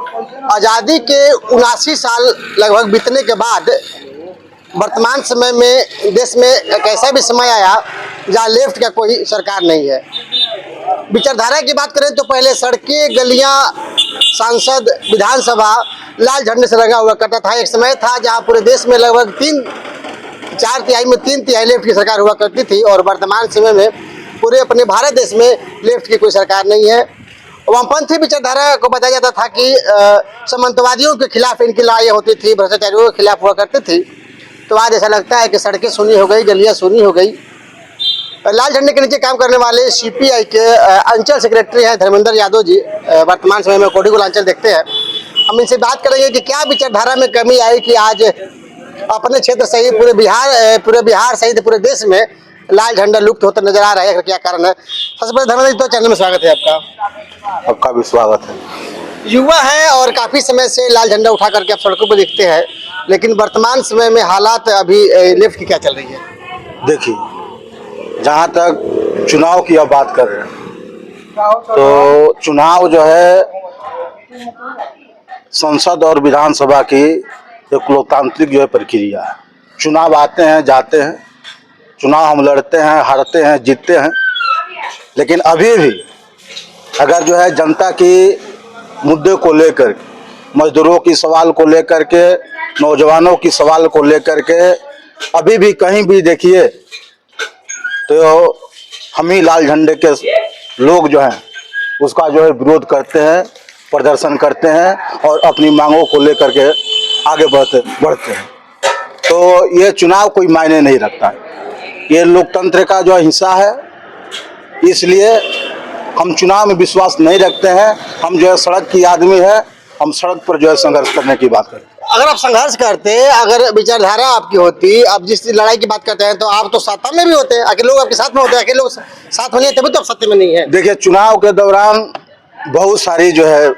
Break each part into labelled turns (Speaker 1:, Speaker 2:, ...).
Speaker 1: आज़ादी के 79 साल लगभग बीतने के बाद वर्तमान समय में देश में एक ऐसा भी समय आया जहाँ लेफ्ट का कोई सरकार नहीं है। विचारधारा की बात करें तो पहले सड़कें, गलियां, सांसद, विधानसभा लाल झंडे से रंगा हुआ करता था। एक समय था जहां पूरे देश में लगभग 4 तिहाई में 3 तिहाई लेफ्ट की सरकार हुआ करती थी और वर्तमान समय में पूरे अपने भारत देश में लेफ्ट की कोई सरकार नहीं है। वामपंथी विचारधारा को बताया जाता था कि सामंतवादियों के खिलाफ इनकी लड़ाई होती थी, भ्रष्टाचारियों के खिलाफ हुआ करती थी। तो आज ऐसा लगता है कि सड़कें सूनी हो गई, गलियां सूनी हो गई। लाल झंडे के नीचे काम करने वाले सीपीआई के अंचल सेक्रेटरी हैं धर्मेंद्र यादव जी, वर्तमान समय में कोडिकुल अंचल देखते हैं। हम इनसे बात करेंगे कि क्या विचारधारा में कमी आई कि आज अपने क्षेत्र सहित पूरे बिहार सहित पूरे देश में लाल झंडा लुप्त होता नजर आ रहा है। क्या कारण है? सबसे पहले धर्मेंद्र जी, तो चैनल में स्वागत है आपका।
Speaker 2: आपका भी स्वागत है।
Speaker 1: युवा है और काफी समय से लाल झंडा उठा करके आप सड़कों पर दिखते हैं, लेकिन वर्तमान समय में हालात अभी लेफ्ट की क्या चल रही है?
Speaker 2: देखिए, जहाँ तक चुनाव की अब बात कर रहे हैं तो चुनाव जो है संसद और विधानसभा की एक लोकतांत्रिक जो है प्रक्रिया है। चुनाव आते हैं, जाते हैं, चुनाव हम लड़ते हैं, हारते हैं, जीतते हैं, लेकिन अभी भी अगर जो है जनता की मुद्दे को लेकर, मजदूरों की सवाल को लेकर के, नौजवानों की सवाल को लेकर के अभी भी कहीं भी देखिए तो हम ही लाल झंडे के लोग जो हैं उसका जो है विरोध करते हैं, प्रदर्शन करते हैं और अपनी मांगों को लेकर के आगे बढ़ते हैं। तो ये चुनाव कोई मायने नहीं रखता, ये लोकतंत्र का जो हिस्सा है, इसलिए हम चुनाव में विश्वास नहीं रखते हैं। हम जो है सड़क की आदमी है, हम सड़क पर जो है संघर्ष करने की बात करते हैं।
Speaker 1: अगर आप संघर्ष करते, अगर विचारधारा आपकी होती, आप जिस लड़ाई की बात करते हैं तो आप तो सत्ता में भी होते हैं, अकेले लोग आपके साथ में होते हैं, अकेले लोग साथ होने तभी तो आप सत्ता में नहीं है।
Speaker 2: देखिए, चुनाव के दौरान बहुत सारी जो है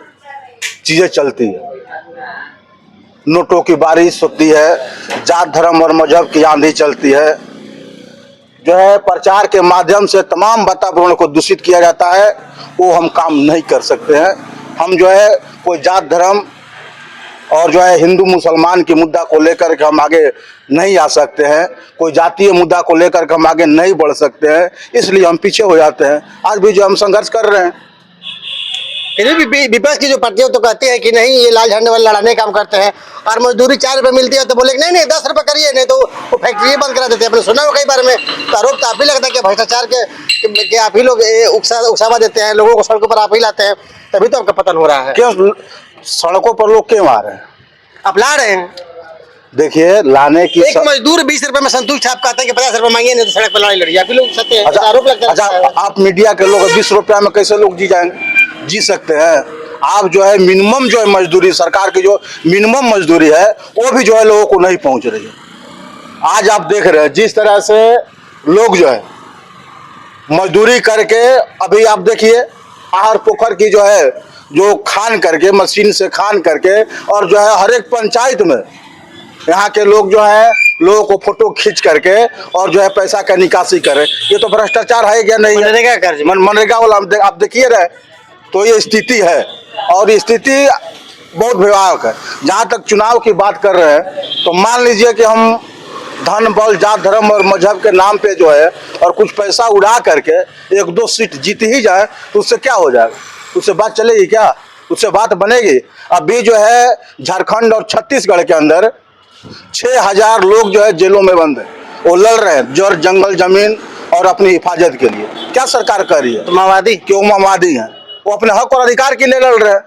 Speaker 2: चीजें चलती है, नोटों की बारिश होती है, जात धर्म और मजहब की आंधी चलती है, जो है प्रचार के माध्यम से तमाम वातावरण को दूषित किया जाता है। वो हम काम नहीं कर सकते हैं। हम जो है कोई जात धर्म और जो है हिंदू मुसलमान की मुद्दा को लेकर के हम आगे नहीं आ सकते हैं, कोई जातीय मुद्दा को लेकर के हम आगे नहीं बढ़ सकते हैं, इसलिए हम पीछे हो जाते हैं। आज भी जो हम संघर्ष कर रहे हैं।
Speaker 1: फिर भी विपक्ष की जो पार्टियां तो कहती है कि नहीं, ये लाल झंडे वाले लड़ाने काम करते हैं और मजदूरी 4 रुपये मिलती है तो बोले नहीं नहीं 10 रुपये करिए, नहीं तो वो फैक्ट्री बंद करा देते हैं। अपने सुना हो कई बार में, तो आरोप तो आप ही लगता है कि भ्रष्टाचार के आप ही लोग उकसावा देते हैं, लोगों को सड़कों पर आप ही लाते हैं, तभी तो आपका पतन हो रहा है।
Speaker 2: क्यों सड़कों पर लोग क्यों आ रहे हैं?
Speaker 1: आप ला रहे हैं।
Speaker 2: देखिए, लाने की
Speaker 1: एक मजदूर 20 रुपए में संतुष्ट छाप कहते हैं कि 50 रुपए मांगिए नहीं तो सड़क पर लड़ाई लड़िए, आप ही लोग सत्य है। आरोप लगता है।
Speaker 2: अच्छा, आप मीडिया के लोग 20 रुपया में कैसे लोग जी सकते हैं? आप जो है मिनिमम जो है मजदूरी, सरकार की जो मिनिमम मजदूरी है वो भी जो है लोगों को नहीं पहुंच रही है। आज आप देख रहे हैं जिस तरह से लोग जो है मजदूरी करके, अभी आप देखिए आहर पोखर की जो है जो खान करके, मशीन से खान करके, और जो है हर एक पंचायत में यहाँ के लोग जो है लोगों को फोटो खींच करके और जो है पैसा का निकासी करे। ये तो भ्रष्टाचार है क्या? नहीं है। मनरेगा वाला आप देखिए रहे, तो ये स्थिति है और स्थिति बहुत भयावह है। जहाँ तक चुनाव की बात कर रहे हैं तो मान लीजिए कि हम धन बल जात धर्म और मजहब के नाम पे जो है और कुछ पैसा उड़ा करके 1-2 सीट जीत ही जाए तो उससे क्या हो जाएगा? उससे बात चलेगी क्या? उससे बात बनेगी? अभी जो है झारखंड और छत्तीसगढ़ के अंदर 6000 लोग जो है जेलों में बंद है, वो लड़ रहे हैं जड़ जंगल जमीन और अपनी हिफाजत के लिए। क्या सरकार कर रही है?
Speaker 1: तो माओवादी
Speaker 2: क्यों? माओवादी हैं, वो अपने हक और अधिकार के लिए लड़ रहे हैं,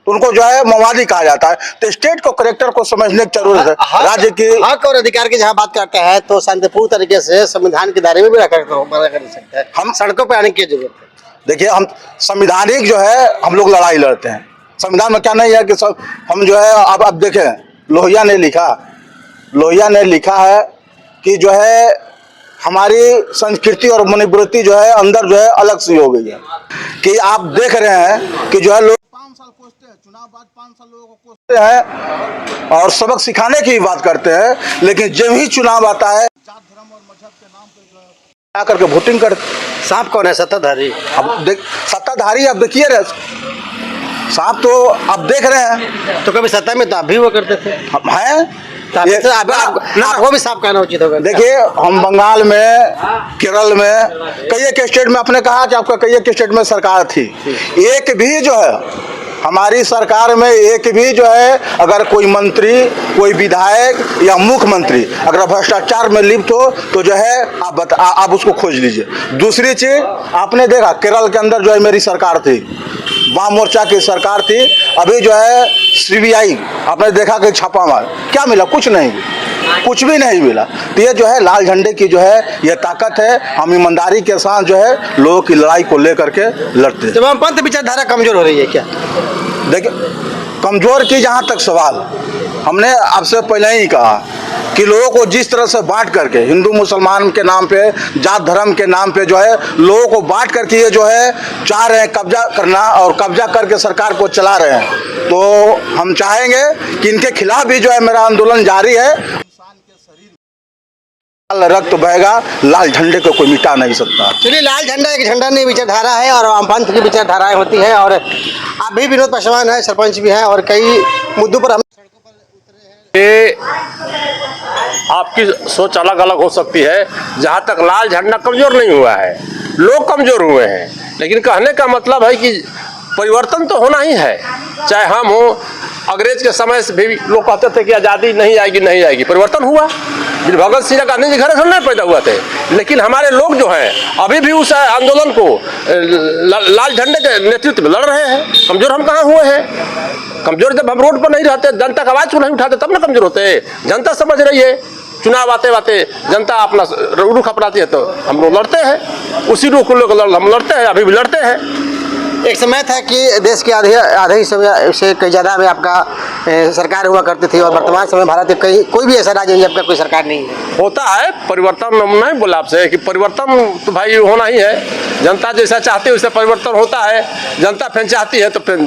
Speaker 2: तो उनको जो है माओवादी कहा जाता है। तो स्टेट को करेक्टर को समझने की जरूरत है। राज्य की
Speaker 1: हक और अधिकार की जहाँ बात करते हैं तो शांतिपूर्ण तरीके से संविधान के दायरे में भी रखा कर सकते हैं। हम सड़कों पर आने की जरूरत है।
Speaker 2: देखिए, हम संविधानिक जो है हम लोग लड़ाई लड़ते हैं। संविधान में क्या नहीं है कि सब हम जो है अब देखें, लोहिया ने लिखा है कि जो है हमारी संस्कृति और मनोवृत्ति जो है अंदर जो है अलग सी हो गई है। कि आप देख रहे हैं कि जो है लोग 5 साल कोसते हैं, चुनाव बाद 5 साल लोगों को कोसते हैं और सबक सिखाने की बात करते हैं, लेकिन जब ही चुनाव आता है जात धर्म और मजहब के नाम पे जो है आकर के वोटिंग करते।
Speaker 1: सांप कौन है? सत्ताधारी।
Speaker 2: अब सत्ताधारी आप देखिए रहे, साहब तो अब देख रहे हैं
Speaker 1: तो कभी सत्ता में तो आप भी हुआ करते थे,
Speaker 2: हम हैं
Speaker 1: तो आपको भी साफ कहना उचित होगा।
Speaker 2: देखिए हम बंगाल में, केरल में, कई एक स्टेट में, आपने कहा कि आपका कई एक स्टेट में सरकार थी, एक भी जो है हमारी सरकार में एक भी जो है अगर कोई मंत्री, कोई विधायक या मुख्यमंत्री अगर भ्रष्टाचार में लिप्त हो तो जो है आप उसको खोज लीजिए। दूसरी चीज आपने देखा केरल के अंदर जो है मेरी सरकार थी, वाम मोर्चा की सरकार थी, अभी जो है सीबीआई आपने देखा कि छापा मार, क्या मिला? कुछ नहीं, कुछ भी नहीं मिला। तो ये जो है लाल झंडे की जो है ये ताकत है, हम ईमानदारी के साथ जो है लोगों की लड़ाई को लेकर के लड़ते हैं।
Speaker 1: जब वामपंथ विचारधारा कमजोर हो रही है क्या?
Speaker 2: देखिए कमजोर की जहाँ तक सवाल, हमने आपसे पहले ही कहा कि लोगों को जिस तरह से बांट करके हिंदू मुसलमान के नाम पे, जात धर्म के नाम पे जो है लोगों को बांट करके ये जो है चाह रहे हैं कब्जा करना और कब्जा करके सरकार को चला रहे हैं, तो हम चाहेंगे कि इनके खिलाफ भी जो है मेरा आंदोलन जारी है। रक्त बहेगा, लाल झंडे को कोई मिटा नहीं सकता।
Speaker 1: चलिए, लाल झंडा एक झंडा नहीं विचारधारा है और वामपंथ की विचारधाराएं होती हैं, और आप भी विनोद पासवान हैं, सरपंच भी हैं, और कई मुद्दों पर हम
Speaker 3: ये आपकी सोच अलग अलग हो सकती है। जहाँ तक लाल झंडा कमजोर नहीं हुआ है, लोग कमजोर हुए हैं, लेकिन कहने का मतलब है कि परिवर्तन तो होना ही है। चाहे हम हो, अंग्रेज के समय से भी लोग कहते थे कि आज़ादी नहीं आएगी, नहीं आएगी, परिवर्तन हुआ। भगत सिंह गांधी जी घर से नहीं पैदा हुआ थे, लेकिन हमारे लोग जो हैं अभी भी उस आंदोलन को लाल झंडे के नेतृत्व में लड़ रहे हैं। कमजोर हम कहाँ हुए हैं? कमजोर जब हम रोड पर नहीं रहते, जनता का आवाज़ क्यों नहीं उठाते, तब ना कमजोर होते। जनता समझ रही है, चुनाव आते आते जनता अपना रुख अपनाती है तो हम लोग लड़ते हैं, उसी रुख को लोग हम लड़ते हैं, अभी भी लड़ते हैं।
Speaker 1: एक समय था कि देश के आधे ही समय से कई ज़्यादा में आपका सरकार हुआ करती थी, और वर्तमान समय भारत में कहीं कोई भी ऐसा राज्य नहीं आपका कोई सरकार नहीं है।
Speaker 3: होता है परिवर्तन, नहीं बोला आपसे कि परिवर्तन तो भाई होना ही है। जनता जैसा चाहती है वैसा परिवर्तन होता है। जनता फिर चाहती है तो फिर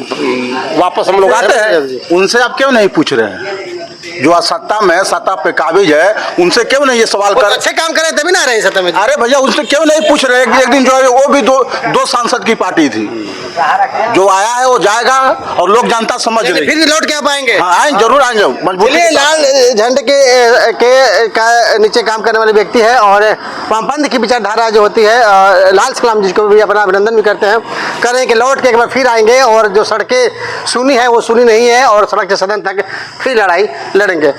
Speaker 3: वापस हम लोग आते हैं।
Speaker 2: उनसे आप क्यों नहीं पूछ रहे हैं? जो सत्ता में, सत्ता पे काबिज है, उनसे क्यों नहीं ये सवाल कर?
Speaker 1: अच्छे काम करे तभी ना रहे सत्ता में।
Speaker 2: अरे भैया उनसे क्यों नहीं पूछ रहे कि एक दिन जो है वो भी दो सांसद की पार्टी थी, जो आया है वो जाएगा और लोग जनता समझ रही।
Speaker 1: फिर भी लौट के पाएंगे?
Speaker 2: हाँ आएंगे, जरूर आएंगे। मजबूरी
Speaker 1: लाल झंडे के नीचे काम करने वाले व्यक्ति है, और वामपंथ की विचारधारा जो होती है, लाल सलाम जिसको भी अपना अभिनंदन भी करते हैं, कह रहे हैं कि लौट के एक बार फिर आएंगे, और जो सड़कें सुनी है वो सुनी नहीं है, और सड़क से सदन तक फिर लड़ाई लड़ेंगे।